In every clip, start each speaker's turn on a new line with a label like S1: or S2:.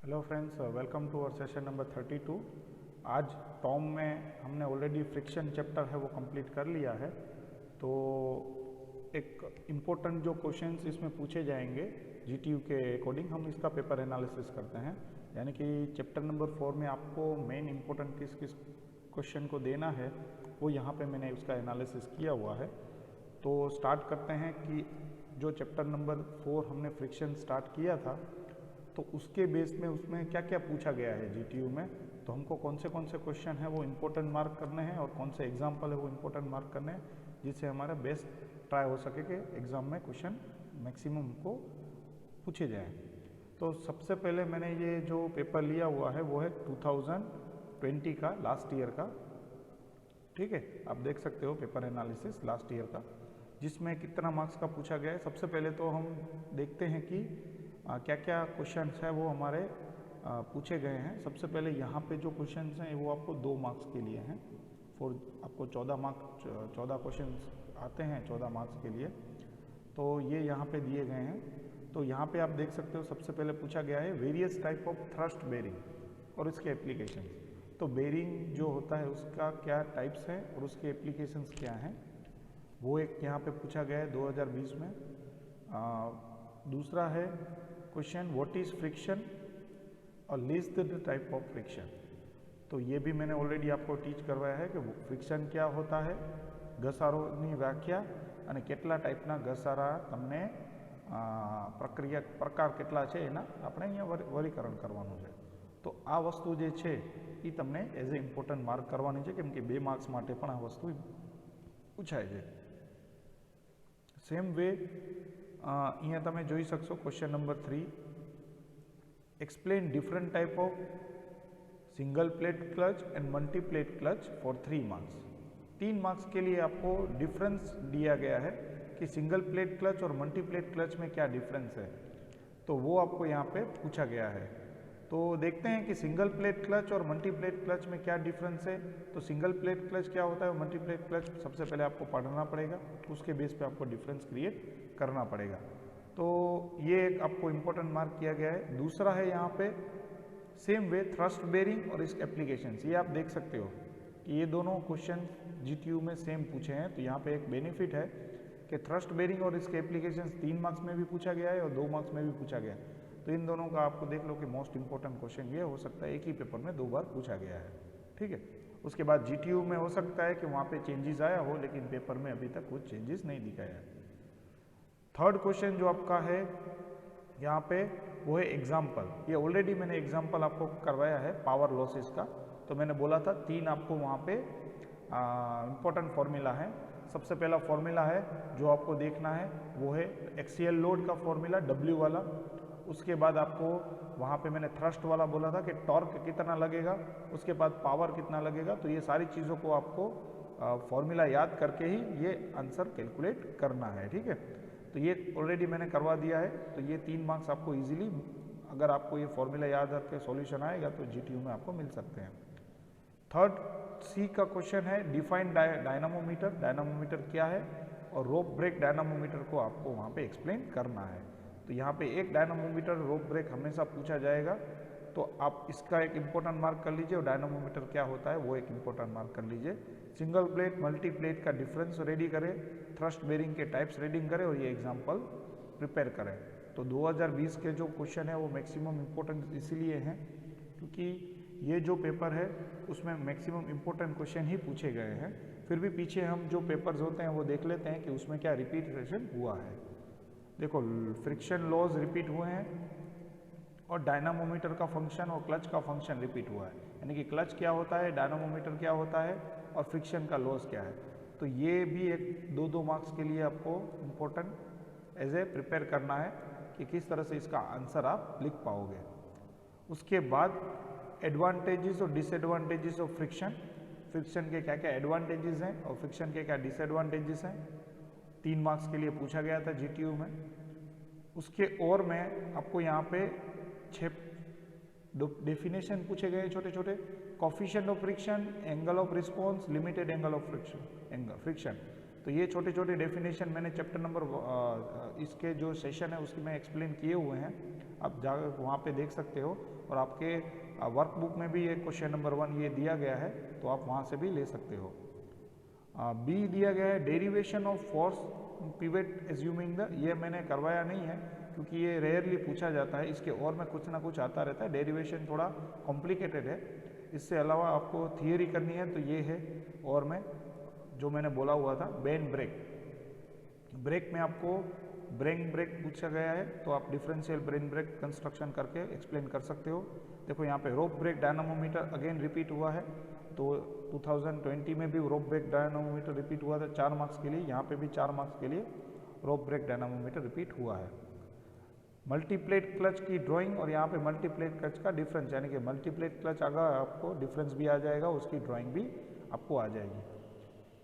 S1: Hello friends, welcome to our session number 32। आज Tom में हमने ऑलरेडी फ्रिक्शन चैप्टर है वो कंप्लीट कर लिया है। तो एक इम्पोर्टेंट जो क्वेश्चंस इसमें पूछे जाएंगे जीटीयू के अकॉर्डिंग हम इसका पेपर एनालिसिस करते हैं। यानी कि चैप्टर नंबर 4 में आपको मेन इम्पोर्टेंट किस किस क्वेश्चन को देना है वो यहाँ पे मैंने उसका एनालिसिस किया हुआ है। तो स्टार्ट करते हैं कि जो चैप्टर नंबर 4 हमने फ्रिक्शन स्टार्ट किया था तो उसके बेस में उसमें क्या क्या पूछा गया है जीटीयू में, तो हमको कौन से क्वेश्चन है वो इम्पोर्टेंट मार्क करने हैं और कौन से एग्जाम्पल है वो इम्पोर्टेंट मार्क करने हैं, जिससे हमारा बेस्ट ट्राई हो सके कि एग्ज़ाम में क्वेश्चन मैक्सिमम हमको पूछे जाएँ। तो सबसे पहले मैंने ये जो पेपर लिया हुआ है वो है 2020 का, लास्ट ईयर का। ठीक है, आप देख सकते हो पेपर एनालिसिस लास्ट ईयर का, जिसमें कितना मार्क्स का पूछा गया है। सबसे पहले तो हम देखते हैं कि क्या क्या क्वेश्चंस है वो हमारे पूछे गए हैं। सबसे पहले यहाँ पे जो क्वेश्चंस हैं वो आपको 2 मार्क्स के लिए हैं। आपको 14 क्वेश्चंस आते हैं 14 मार्क्स के लिए, तो ये यहाँ पे दिए गए हैं। तो यहाँ पे आप देख सकते हो सबसे पहले पूछा गया है various type of thrust bearing और इसके एप्लीकेशन। तो बेरिंग जो होता है उसका क्या टाइप्स हैं और उसके एप्लीकेशंस क्या हैं, वो एक यहाँ पे पूछा गया है 2020 में। दूसरा है क्वेश्चन व्हाट इज फ्रिक्शन और list the type of friction. तो ये भी मैंने ऑलरेडी आपको टीच करवाया है कि फ्रिक्शन क्या होता है, ઘસારોની વ્યાખ્યા અને કેટલા ટાઈપના ઘસારા તમને પ્રકાર કેટલા છે એના આપણે અહીંયા વર્ગીકરણ કરવાનું છે। તો આ વસ્તુ જે છે એ તમને એઝ એ ઇમ્પોર્ટન્ટ માર્ક કરવાની છે, કેમ કે 2 માર્ક્સ માટે પણ આ વસ્તુ પૂછાય છે। સેમ વે અહીંયા તમે જોઈ શકશો question number 3, explain different type of single plate clutch and multi plate clutch for 3 marks. 3 marks के लिए आपको डिफरेंस दिया गया है कि सिंगल प्लेट क्लच और मल्टी प्लेट क्लच में क्या डिफरेंस है, तो वो आपको यहाँ पे पूछा गया है। तो देखते हैं कि सिंगल प्लेट क्लच और मल्टी प्लेट क्लच में क्या डिफरेंस है। तो सिंगल प्लेट क्लच क्या होता है और मल्टी प्लेट क्लच सबसे पहले आपको पढ़ना पड़ेगा, उसके बेस पे आपको डिफरेंस क्रिएट करना पड़ेगा। तो ये एक आपको इम्पोर्टेंट मार्क किया गया है। दूसरा है यहाँ पे सेम वे थ्रस्ट बेरिंग और इसके एप्लीकेशंस। ये आप देख सकते हो कि ये दोनों क्वेश्चन जीटीयू में सेम पूछे हैं। तो यहाँ पे एक बेनिफिट है कि थ्रस्ट बेरिंग और इसके एप्लीकेशंस 3 मार्क्स में भी पूछा गया है और 2 मार्क्स में भी पूछा गया है। तो इन दोनों का आपको देख लो कि मोस्ट इंपॉर्टेंट क्वेश्चन ये हो सकता है एक ही पेपर में 2 बार पूछा गया है। ठीक है, उसके बाद जीटीयू में हो सकता है कि वहाँ पे चेंजेस आया हो, लेकिन पेपर में अभी तक कुछ चेंजेस नहीं दिखाया है। थर्ड क्वेश्चन जो आपका है यहाँ पे वो है एग्जाम्पल। ये ऑलरेडी मैंने एग्जाम्पल आपको करवाया है पावर लॉसेस का। तो मैंने बोला था 3 आपको वहाँ पे इम्पोर्टेंट फॉर्मूला है। सबसे पहला फॉर्मूला है जो आपको देखना है वो है एक्सियल लोड का फॉर्मूला W वाला। उसके बाद आपको वहाँ पे मैंने थ्रस्ट वाला बोला था कि टॉर्क कितना लगेगा, उसके बाद पावर कितना लगेगा। तो ये सारी चीज़ों को आपको फॉर्मूला याद करके ही ये आंसर कैलकुलेट करना है। ठीक है, तो ये ऑलरेडी मैंने करवा दिया है। तो ये 3 मार्क्स आपको इजीली, अगर आपको ये फॉर्मूला याद करके सॉल्यूशन आएगा तो जीटीयू में आपको मिल सकते हैं। थर्ड सी का क्वेश्चन है डिफाइन डायनामोमीटर। डायनामोमीटर क्या है और रोप ब्रेक डायनामोमीटर को आपको वहाँ पे एक्सप्लेन करना है। तो यहाँ पे एक डायनामोमीटर रोप ब्रेक हमेशा पूछा जाएगा, तो आप इसका एक इम्पोर्टेंट मार्क कर लीजिए और डायनामोमीटर क्या होता है वो एक इम्पोर्टेंट मार्क कर लीजिए। सिंगल प्लेट मल्टी प्लेट का डिफरेंस रेडी करें, थ्रस्ट बेरिंग के टाइप्स रीडिंग करें और ये एग्जाम्पल प्रिपेयर करें। तो 2020 के जो क्वेश्चन है वो मैक्सिमम इम्पोर्टेंट इसीलिए हैं क्योंकि ये जो पेपर है उसमें मैक्सिमम इम्पोर्टेंट क्वेश्चन ही पूछे गए हैं। फिर भी पीछे हम जो पेपर्स होते हैं वो देख लेते हैं कि उसमें क्या रिपीटेशन हुआ है। देखो, फ्रिक्शन लॉज रिपीट हुए हैं और डायनामोमीटर का फंक्शन और क्लच का फंक्शन रिपीट हुआ है। यानी कि क्लच क्या होता है, डायनामोमीटर क्या होता है और फ्रिक्शन का लॉस क्या है। तो ये भी एक 2-2 मार्क्स के लिए आपको इम्पोर्टेंट एज ए प्रिपेयर करना है कि किस तरह से इसका आंसर आप लिख पाओगे। उसके बाद एडवांटेजेस और डिसएडवांटेजेस ऑफ फ्रिक्शन। फ्रिक्शन के क्या क्या एडवांटेजेस हैं और फ्रिक्शन के क्या डिसएडवांटेजेस हैं, 3 मार्क्स के लिए पूछा गया था जीटीयू में। उसके और में आपको यहाँ पे 6 डेफिनेशन पूछे गए छोटे छोटे। Coefficient of friction, angle of response, limited angle of friction. तो ये छोटे छोटे डेफिनेशन मैंने चैप्टर नंबर इसके जो सेशन है उसकी मैं एक्सप्लेन किए हुए हैं। आप जा वहाँ पे देख सकते हो, और आपके वर्कबुक में भी ये क्वेश्चन नंबर 1 ये दिया गया है, तो आप वहाँ से भी ले सकते हो। बी दिया गया है derivation of force pivot assuming the, ये मैंने करवाया नहीं है क्योंकि ये रेयरली पूछा जाता है, इसके और में कुछ ना कुछ आता रहता है, डेरिवेशन थोड़ा कॉम्प्लिकेटेड है। इससे अलावा आपको थियरी करनी है तो ये है, और में जो मैंने बोला हुआ था बेन ब्रेक, ब्रेक में आपको ब्रेन ब्रेक पूछा गया है, तो आप डिफरेंशियल ब्रेन ब्रेक कंस्ट्रक्शन करके एक्सप्लेन कर सकते हो। देखो यहाँ पे रोप ब्रेक डायनामोमीटर अगेन रिपीट हुआ है, तो 2020 में भी रोप ब्रेक डायनामोमीटर रिपीट हुआ था 4 मार्क्स के लिए, यहाँ पे भी 4 मार्क्स के लिए रोप ब्रेक डायनामोमीटर रिपीट हुआ है। मल्टीप्लेट क्लच की ड्राइंग और यहाँ पे मल्टीप्लेट क्लच का डिफरेंस, यानी कि मल्टीप्लेट क्लच अगर आपको डिफरेंस भी आ जाएगा, उसकी ड्राइंग भी आपको आ जाएगी।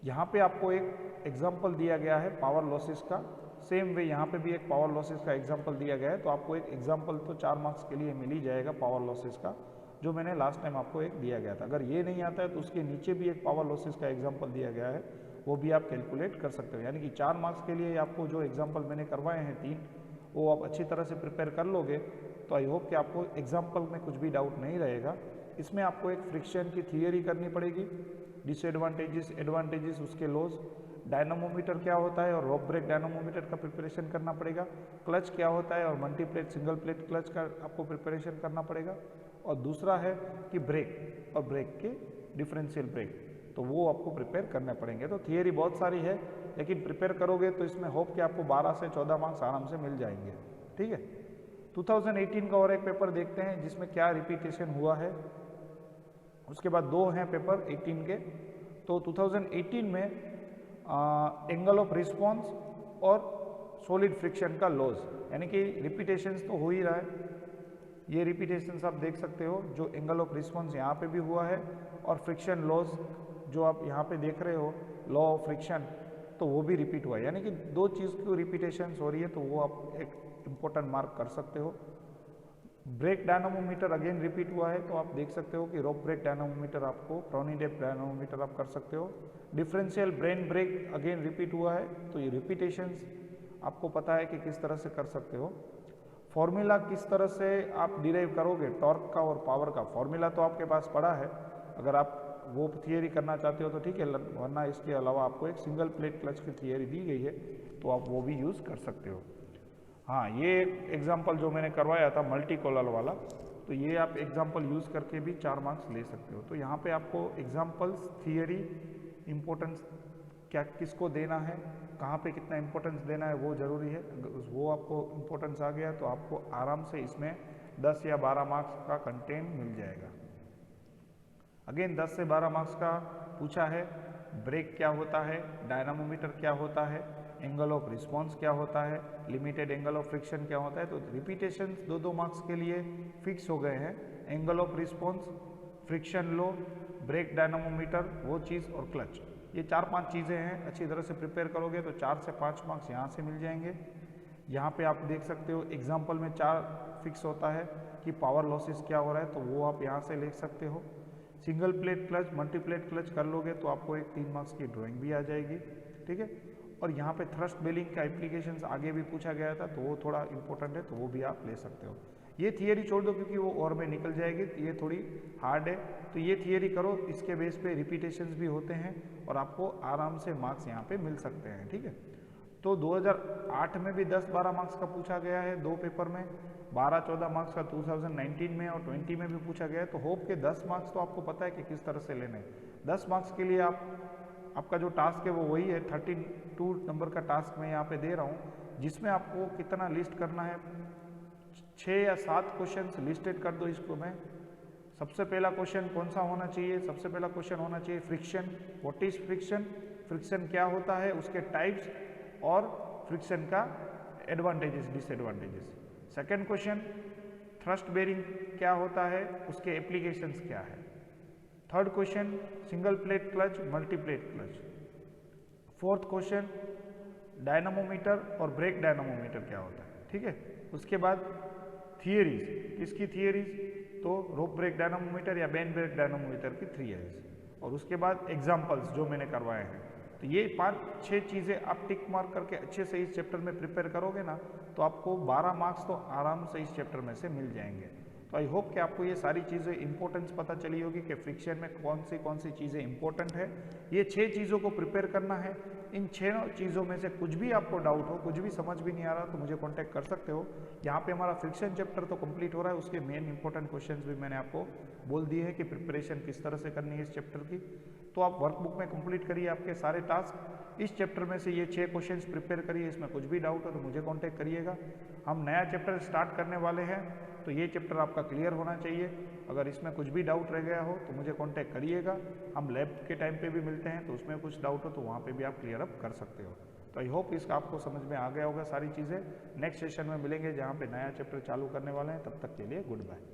S1: यहाँ पे आपको एक एग्जाम्पल दिया गया है पावर लॉसेस का, सेम वे यहाँ पे भी एक पावर लॉसेस का एग्जाम्पल दिया गया है, तो आपको एक एग्जाम्पल तो 4 मार्क्स के लिए मिल ही जाएगा पावर लॉसेस का, जो मैंने लास्ट टाइम आपको एक दिया गया था। अगर ये नहीं आता है तो उसके नीचे भी एक पावर लॉसेस का एग्जाम्पल दिया गया है, वो भी आप कैलकुलेट कर सकते हो। यानी कि 4 मार्क्स के लिए आपको जो एग्जाम्पल मैंने करवाए हैं 3, वो आप अच्छी तरह से प्रिपेयर कर लोगे तो आई होप कि आपको एग्जाम्पल में कुछ भी डाउट नहीं रहेगा। इसमें आपको एक फ्रिक्शन की थियरी करनी पड़ेगी, डिसएडवांटेजेस एडवांटेजेस उसके लॉज, डायनामोमीटर क्या होता है और रोप ब्रेक डायनामोमीटर का प्रिपरेशन करना पड़ेगा, क्लच क्या होता है और मल्टीप्लेट सिंगल प्लेट क्लच का आपको प्रिपरेशन करना पड़ेगा, और दूसरा है कि ब्रेक और ब्रेक के डिफरेंशियल ब्रेक, तो वो आपको प्रिपेयर करने पड़ेंगे। तो थियरी बहुत सारी है, लेकिन प्रिपेयर करोगे तो इसमें होप कि आपको 12 से 14 मार्क्स आराम से मिल जाएंगे। ठीक है, 2018 का और एक पेपर देखते हैं जिसमें क्या रिपीटेशन हुआ है, उसके बाद 2 हैं पेपर 18 के। तो 2018 में एंगल ऑफ रिस्पॉन्स और सॉलिड फ्रिक्शन का लॉज, यानी कि रिपीटेशंस तो हो ही रहा है, ये रिपीटेशंस आप देख सकते हो, जो एंगल ऑफ रिस्पॉन्स यहाँ पे भी हुआ है, और फ्रिक्शन लॉज जो आप यहाँ पे देख रहे हो लॉ ऑफ फ्रिक्शन, तो वो भी रिपीट हुआ है। यानी कि 2 चीज़ की रिपीटेशंस हो रही है, तो वो आप एक इम्पोर्टेंट मार्क कर सकते हो। ब्रेक डायनामोमीटर अगेन रिपीट हुआ है, तो आप देख सकते हो कि रोप ब्रेक डायनामोमीटर आपको, प्रोनीडेप डायनामोमीटर आप कर सकते हो। Differential brain brake again repeat हुआ है, तो ये रिपीटेशंस आपको पता है कि किस तरह से कर सकते हो। फॉर्मूला किस तरह से आप डिराइव करोगे टॉर्क का और पावर का, फॉर्मूला तो आपके पास पड़ा है, अगर आप वो थियरी करना चाहते हो तो ठीक है, वरना इसके अलावा आपको एक सिंगल प्लेट क्लच की थियरी दी गई है, तो आप वो भी यूज़ कर सकते हो। हाँ, ये एग्जाम्पल जो मैंने करवाया था मल्टी कॉलर वाला, तो ये आप एग्जाम्पल यूज़ करके भी 4 मार्क्स ले सकते हो। तो यहाँ पे आपको एग्जाम्पल्स, थियरी, इम्पोर्टेंस क्या किसको देना है, कहाँ पे कितना इम्पोर्टेंस देना है वो ज़रूरी है। वो आपको इम्पोर्टेंस आ गया तो आपको आराम से इसमें 10 या 12 मार्क्स का कंटेंट मिल जाएगा। अगेन 10 से 12 मार्क्स का पूछा है, ब्रेक क्या होता है, डायनामोमीटर क्या होता है, एंगल ऑफ रिस्पॉन्स क्या होता है, लिमिटेड एंगल ऑफ फ्रिक्शन क्या होता है। तो रिपीटेशंस 2-2 मार्क्स के लिए फिक्स हो गए हैं, एंगल ऑफ रिस्पॉन्स, फ्रिक्शन लो, ब्रेक डायनामोमीटर वो चीज़ और क्लच, ये 4-5 चीज़ें हैं। अच्छी तरह से प्रिपेयर करोगे तो 4 से 5 मार्क्स यहाँ से मिल जाएंगे। यहाँ पे आप देख सकते हो एग्जाम्पल में 4 फिक्स होता है कि पावर लॉसेस क्या हो रहा है, तो वो आप यहाँ से लिख सकते हो। Single plate clutch, multiplate clutch कर लोगे तो आपको एक 3 मार्क्स की ड्राइंग भी आ जाएगी। ठीक है, और यहाँ पे थ्रस्ट बेलिंग का एप्लीकेशंस आगे भी पूछा गया था, तो वो थोड़ा इंपॉर्टेंट है, तो वो भी आप ले सकते हो। ये थियरी छोड़ दो क्योंकि वो और में निकल जाएगी, ये थोड़ी हार्ड है, तो ये थियरी करो, इसके बेस पे रिपीटेशंस भी होते हैं और आपको आराम से मार्क्स यहाँ पे मिल सकते हैं। ठीक है, तो 2008 में भी 10-12 मार्क्स का पूछा गया है 2 पेपर में, 12-14 मार्क्स का 2019 में और 20 में भी पूछा गया है। तो होप के 10 मार्क्स तो आपको पता है कि किस तरह से लेने हैं। 10 मार्क्स के लिए आपका जो टास्क है वो वही है, 32 नंबर का टास्क मैं यहाँ पे दे रहा हूँ, जिसमें आपको कितना लिस्ट करना है, 6 या 7 क्वेश्चंस लिस्टेड कर दो इसको में। सबसे पहला क्वेश्चन कौन सा होना चाहिए, सबसे पहला क्वेश्चन होना चाहिए friction, what is friction, friction क्या होता है, उसके टाइप्स और फ्रिक्शन का advantages disadvantages. Second question thrust bearing क्या होता है, उसके एप्लीकेशंस क्या है। Third question single plate clutch, multi plate clutch. Fourth question dynamometer और ब्रेक डायनामोमीटर क्या होता है। ठीक है, उसके बाद थियरीज, किसकी थियरीज, तो रोप ब्रेक डायनामोमीटर या बेन ब्रेक डायनामोमीटर की थियरीज, और उसके बाद एग्जाम्पल्स जो मैंने करवाए हैं। तो ये 5-6 चीज़ें आप टिक मार्क करके अच्छे से इस चैप्टर में प्रिपेयर करोगे ना, तो आपको 12 मार्क्स तो आराम से इस चैप्टर में से मिल जाएंगे। तो आई होप कि आपको ये सारी चीज़ें इंपॉर्टेंस पता चली होगी कि फ्रिक्शन में कौन सी चीज़ें इंपॉर्टेंट है। ये 6 चीज़ों को प्रिपेयर करना है। इन 6 चीज़ों में से कुछ भी आपको डाउट हो, कुछ भी समझ भी नहीं आ रहा, तो मुझे कांटेक्ट कर सकते हो। यहाँ पे हमारा फ्रिक्शन चैप्टर तो कंप्लीट हो रहा है, उसके मेन इंपॉर्टेंट क्वेश्चंस भी मैंने आपको बोल दिए हैं कि प्रिपरेशन किस तरह से करनी है इस चैप्टर की। तो आप वर्कबुक में कंप्लीट करिए आपके सारे टास्क। इस चैप्टर में से ये 6 क्वेश्चंस प्रिपेयर करिए, इसमें कुछ भी डाउट हो तो मुझे कांटेक्ट करिएगा। हम नया चैप्टर स्टार्ट करने वाले हैं, तो ये चैप्टर आपका क्लियर होना चाहिए। अगर इसमें कुछ भी डाउट रह गया हो तो मुझे कांटेक्ट करिएगा। हम लैब के टाइम पे भी मिलते हैं, तो उसमें कुछ डाउट हो तो वहाँ पे भी आप क्लियर अप कर सकते हो। तो आई होप इसका आपको समझ में आ गया होगा सारी चीज़ें। नेक्स्ट सेशन में मिलेंगे जहाँ पे नया चैप्टर चालू करने वाले हैं। तब तक के लिए गुड बाय।